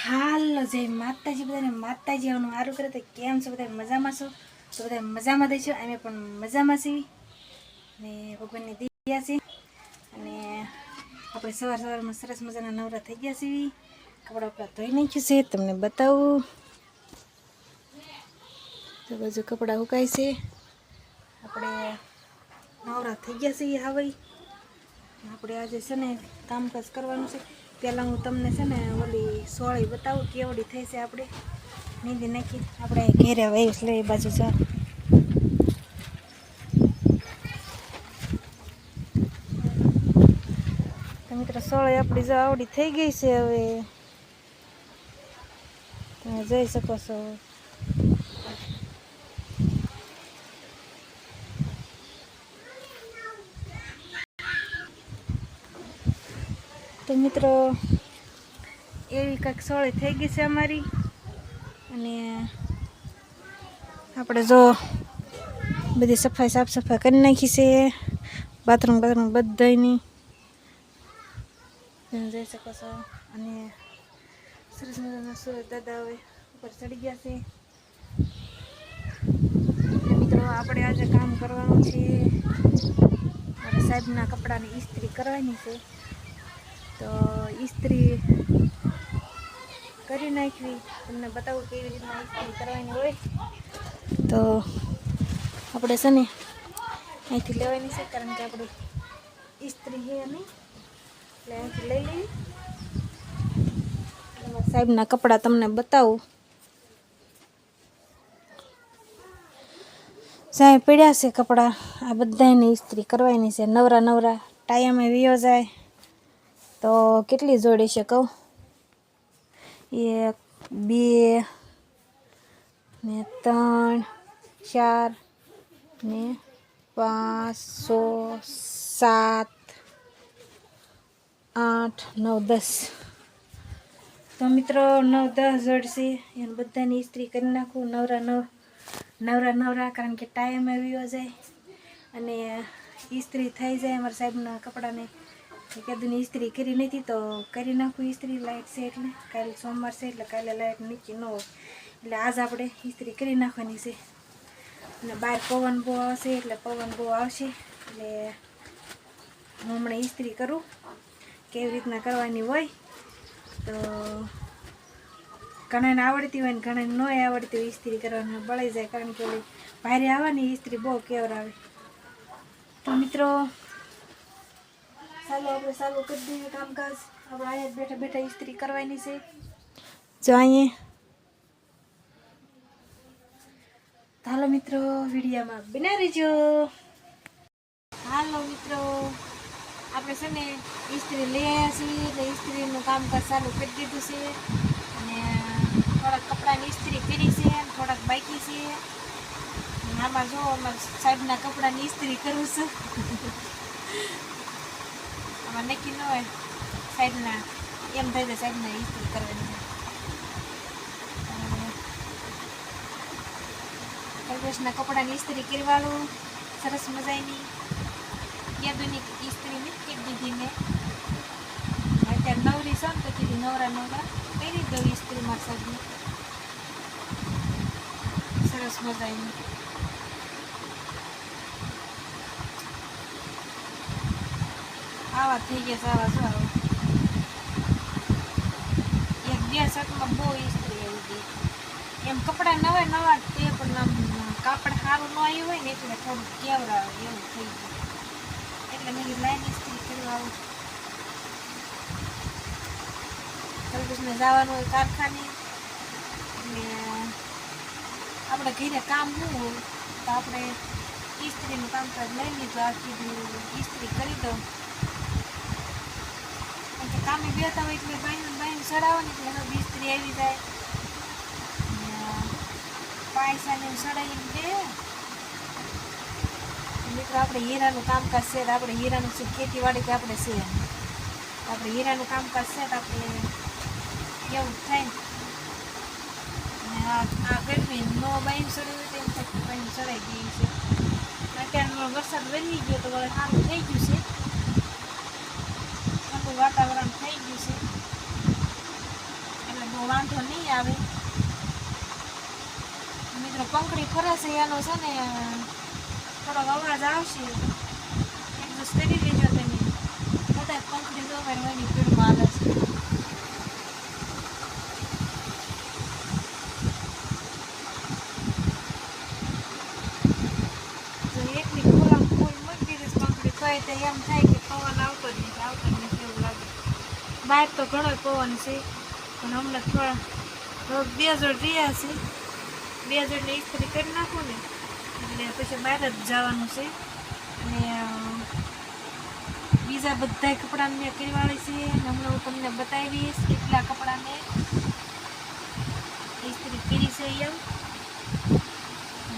હાલો જય માતાજી બધાને માતાજી આવનું સારું કરે તો કેમ છો બધા મજામાં છો તો બધા મજામાં દઈશો અમે પણ મજામાં છીએ ને ભગવાનની દયા છે અને આપણે સવારમાં સરસ મજાના નવરા થઈ ગયા છીએ કપડાં આપણા ધોઈ નાખ્યું છે તમને બતાવું તો બાજુ કપડાં સુકાય છે આપણે નવરા થઈ ગયા છીએ હવે આપણે આજે છે ને કામકાજ કરવાનું છે પહેલાં હું તમને છે ને ઓલી સોળી બતાવું કેવડી થઈ છે આપણે નીંદી નાખી આપણે ઘેરે વાવીશ લે એ બાજુ જા તો મિત્રો સોળી આપણી જો આવડી થઈ ગઈ છે હવે તમે જોઈ શકો છો તો મિત્રો એવી કંઈક સોળી થઈ ગઈ છે અમારી અને આપણે જો બધી સફાઈ સાફ સફાઈ કરી નાખી છે બાથરૂમ બધાની તમે જોઈ શકો છો અને સરસ મજાના સુરત દાદા હવે ઉપર ચડી ગયા છે મિત્રો આપણે આજે કામ કરવાનું છે મારા સાહેબના કપડાની ઇસ્ત્રી કરવાની છે તો ઇસ્ત્રી કરી નાખવી તમને બતાવું કેવી રીતના ઇસ્ત્રી કરવાની હોય તો આપણે છે ને અહીંથી લેવાની છે કારણ કે આપણે ઇસ્ત્રી છે નહીં એટલે અહીંથી લઈ લઈએ સાહેબના કપડાં તમને બતાવું સાહેબ પડ્યા છે કપડાં આ બધાની ઇસ્ત્રી કરવાની છે નવરા ટાઈમે વિયો જાય તો કેટલી જોડી છે કહું 1 2 ને 3 4 ને 5 6 7 8 9 10 તો મિત્રો 9 10 જોડ છે એને બધાની ઇસ્ત્રી કરી નાખું નવરા કારણ કે ટાઈમ આવ્યો જાય અને ઇસ્ત્રી થઈ જાય અમારા સાહેબના કપડાને કદુની ઇસ્ત્રી કરી નથી તો કરી નાખું ઇસ્ત્રી લાઇટ છે એટલે કાલે સોમવાર છે એટલે કાલે લાઇટ નીચી ન હોય એટલે આજ આપણે ઇસ્ત્રી કરી નાખવાની છે અને બહાર પવન બહુ આવશે એટલે પવન બહુ આવશે એટલે હું હમણાં ઇસ્ત્રી કરું કેવી રીતના કરવાની હોય તો ઘણાને આવડતી હોય ને ઘણાને ન આવડતી હોય ઇસ્ત્રી કરવાની બળી જાય કારણ કે ઓલી ભારે આવવાની ઇસ્ત્રી બહુ કેવરાવે તો મિત્રો ચાલુ કરી દઈએ કામકાજ આપણે અહીંયા બેઠા ઇસ્ત્રી કરવાની છે જો અહીંયા હાલો મિત્રો વિડીયોમાં બના રહેજો હાલો મિત્રો આપણે છે ને ઇસ્ત્રી લઈ આવ્યા છીએ એટલે ઇસ્ત્રીનું કામકાજ ચાલુ કરી દીધું છે અને થોડાક કપડાની ઇસ્ત્રી કરી છે અને થોડાક બાકી છે અને આમાં જો અમારા સાહેબના કપડાની ઇસ્ત્રી કરું છું આમાં નક્કી ન હોય સાઈડના એમ થઈ જાય સાઈડના ઇસ્ત્રી કરવાની કલ્પેશના કપડાની ઇસ્ત્રી કરવાનું સરસ મજાની યાદોની ઇસ્ત્રી નથી દીધી મેં અત્યારે નવરી છો ને તો કીધી નવરા કરી દઉં ઇસ્ત્રી મારા સાહેબની સરસ મજાની આવા થઈ ગયા છે આવા શું આવો 1-2 શર્ટમાં બહુ ઇસ્ત્રી આવી ગઈ એમ કપડાં નવા તે પણ કાપડ સારું ન આવ્યું હોય ને એટલે થોડુંક કેવરા આવે એવું થઈ ગયું એટલે મેં લાઈન ઇસ્ત્રી કરવા આવું કલ્પેશને જવાનું હોય કારખાને એટલે આપણે ઘરે કામ શું હોય તો આપણે ઇસ્ત્રીનું કામકાજ લઈ લીધું આ કીધું ઇસ્ત્રી કરી દઉં કામે બેતા હોય એટલે બાઈને સડાવવાની એટલે એનો ઇસ્ત્રી આવી જાય પાયસાને સડાવીને દે મિત્રો આપણે હીરાનું કામકાજ છે આપણે હીરાનું છે ખેતીવાડી કે આપણે છે આપણે હીરાનું કામકાજ છે તો આપણે કેવું થાય ને આ ગરમી નો બાઈને સડાવી તેમ થાય બાઈને સડાઈ ગઈ છે અત્યારનો વરસાદ વધી ગયો તો હવે સારું થઈ ગયું છે વાતાવરણ થઈ ગયું છે એટલે બહુ વાંધો નહીં આવે. મિત્રો પંખડી ફરશે એનો છે ને થોડોક અવાજ આવશે, એડજસ્ટ કરી લેજો તમે. બધા પંખડી તો મારી પીડમાં આવે છે. એકની ખોલા ફૂલ મૂકી દીધી પંખડી તો એમ થાય કે પવન આવતો જ નથી એવું લાગે. બહાર તો ઘણો પવન છે પણ હમણાં થોડા 2 જોડ રહ્યા છે. 2 જોડને ઇસ્ત્રી કરી નાખું ને એટલે પછી બહાર જ જવાનું છે. અને બીજા બધા કપડાને મેં કરીવાળી છે અને હમણાં હું તમને બતાવીશ કેટલા કપડાને ઇસ્ત્રી કરી છે. એમ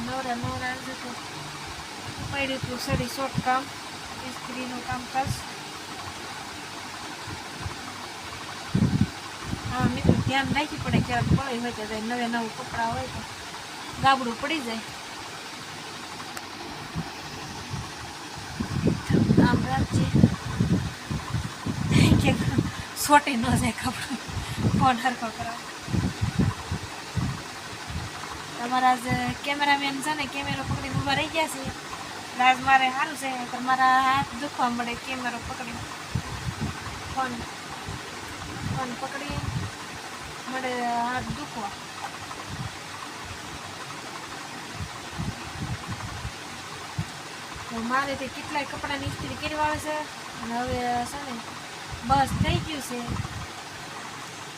નવરા જતો પડ્યું હતું સડી શોર્ટ કામ, ઇસ્ત્રીનું કામકાજ. હા મિત્રો ધ્યાન રાખવી પડે, ક્યારેક પડી હોય તો નવું કપડાં હોય તો ગાબડું પડી જાય. આમ રાખજે કે સોટી ન જાય કપડું. ફોન હરખો કરાવ. તમારા આજ કેમેરામેન છે ને કેમેરો પકડીને ઊભા રહી ગયા છે. આજ મારે સારું છે તો મારા હાથ દુખવા મળે. કેમેરો પકડી ફોન પકડી મળે હાથ દુખવા. મારે તે કેટલાય કપડાની ઇસ્ત્રી કરવાળે છે અને હવે છે ને બસ થઈ ગયું છે.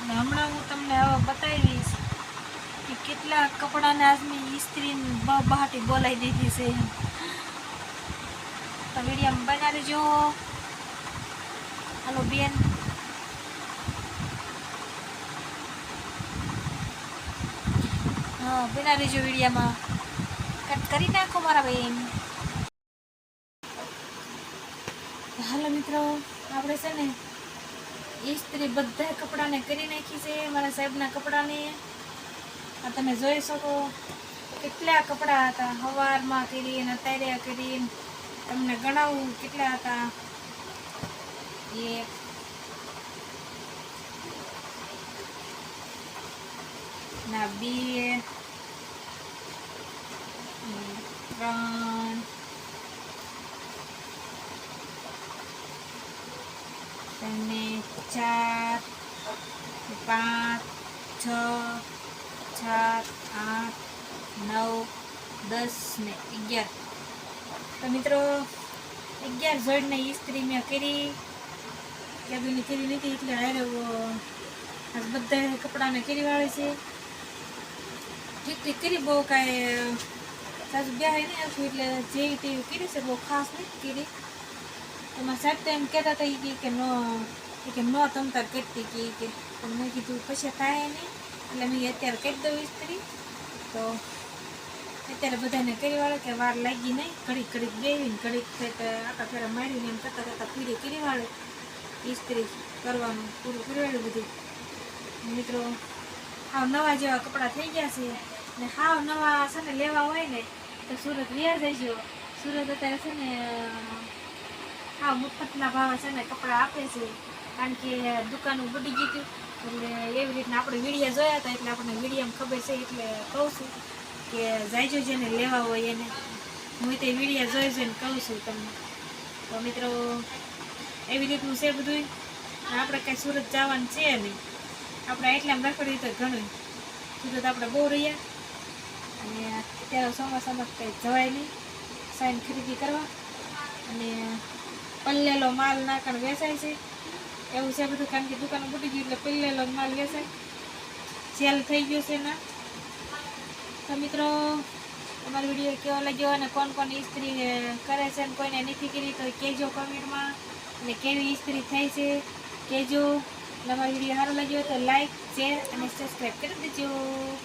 અને હમણાં હું તમને હવે બતાવીશ કે કેટલા કપડાને આજની ઇસ્ત્રી બહાટી બોલાવી દીધી છે. તો વિડીયોમાં બના રહેજો. હાલો બેન, હા બના રહેજો વિડીયોમાં. કટ કરી નાખો મારા બેન. હાલો મિત્રો, આપણે છે ને ઇસ્ત્રી બધા કપડાને કરી નાખી છે. મારા સાહેબના કપડાને આ તમે જોઈ શકો કેટલા કપડાં હતા. સવારમાં કરીને અત્યારે કરીને તમને ગણાવું કેટલા હતા. 1 ના 2 3 અને 4 5 6 7 8 9 10 ને 11. તો મિત્રો 11 જોડને ઇસ્ત્રી મેં કરી. ક્યાંની કરી નથી એટલે હારે આજ બધા કપડાને કરી વાળે છે. ઠીક કરી, બહુ કાંઈ સાસુ બ્યાહ નહીં આવશું એટલે જેવી તેવી કરી છે, બહુ ખાસ નથી કરી. એમાં સાહેબ તો એમ કહેતા હતા કે ન તમતાર કરતી કે મેં કીધું પછી થાય નહીં એટલે મેં અત્યારે કરી દઉં ઇસ્ત્રી. તો અત્યારે બધાને કરી વાળે કે વાર લાગી નહીં. ઘડીક બેવીને ઘડીક આખા ફેરા મારીને એમ કરતાં પૂરી કરી વાળે ઇસ્ત્રી કરવાનું પૂરું કરી વાળ્યું બધું. મિત્રો હાવ નવા જેવા કપડાં થઈ ગયા છે ને હાવ નવા છે ને લેવા હોય ને તો સુરત વ્યા જઈજો. સુરત અત્યારે છે ને હાવ મફતના ભાવે છે ને કપડાં આપે છે. કારણ કે દુકાનો બુડી ગઈ હતી એટલે એવી રીતના આપણે વિડીયો જોયા હતા એટલે આપણને વિડીયોમાં ખબર છે એટલે કહું છું કે જાયજો જેને લેવા હોય એને. હું તે વિડીયો જોઈ જોઈને કહું છું તમને. તો મિત્રો એવી રીતનું છે બધું. આપણે કાંઈ સુરત જવાનું છે નહીં. આપણે એટલામાં રખડી તો ઘણું. સુરત આપણે બહુ રહ્યા અને અત્યારે ચોમાસામાં કંઈ જવાય નહીં સાઈન ખરીદી કરવા. અને પલ્લેલો માલ નાખણ વેચાય છે એવું છે બધું. કારણ કે દુકાનો બુટી ગયું એટલે પલ્લેલો માલ વેચાય. સેલ થઈ ગયો છે ના. તો મિત્રો તમારો વિડીયો કેવો લાગ્યો અને કોણ ઇસ્ત્રી કરે છે અને કોઈને નથી કરી તો કહેજો કમેન્ટમાં. અને કેવી ઇસ્ત્રી થાય છે કહેજો. તમારો વિડીયો સારો લાગ્યો તો લાઈક, શેર અને સબસ્ક્રાઈબ કરી દેજો.